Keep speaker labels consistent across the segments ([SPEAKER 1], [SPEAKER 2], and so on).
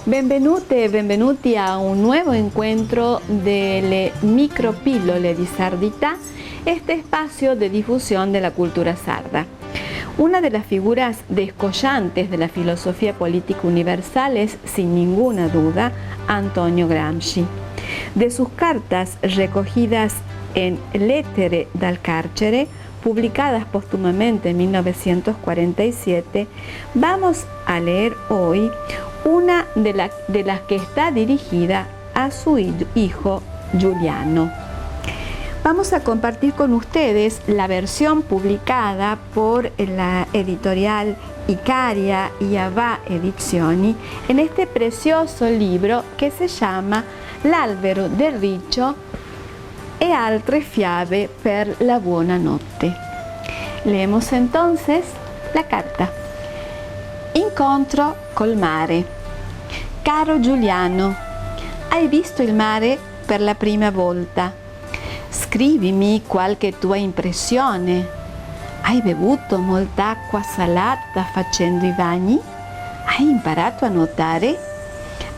[SPEAKER 1] Benvenute e benvenuti a un nuovo incontro delle micropillole di sardità, este espacio de difusión de la cultura sarda. Una de las figuras descollantes de la filosofía política universal es, sin ninguna duda, Antonio Gramsci. De sus cartas recogidas en Lettere dal Carcere, publicadas póstumamente en 1947, vamos a leer hoy una de las que está dirigida a su hijo Giuliano. Vamos a compartir con ustedes la versión publicada por la editorial Icaria y Avà Edizioni en este precioso libro que se llama L'albero del riccio e altre fiabe per la buonanotte. Leemos entonces la carta. Incontro col mare. Caro Giuliano, hai visto il mare per la prima volta? Scrivimi qualche tua impressione. Hai bevuto molta acqua salata facendo i bagni? Hai imparato a nuotare?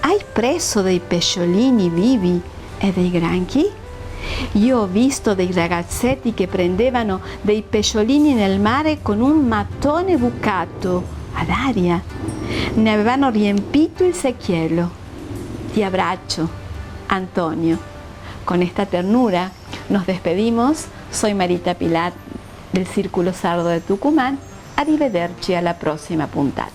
[SPEAKER 1] Hai preso dei pesciolini vivi e dei granchi? Io ho visto dei ragazzetti che prendevano dei pesciolini nel mare con un mattone bucato ad aria. Ne avevano riempito il secchiello. Ti abbraccio, Antonio. Con esta ternura nos despedimos. Soy Marita Pilar del Círculo Sardo de Tucumán. Arrivederci alla prossima puntata.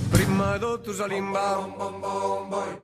[SPEAKER 2] Prima di tutto salimba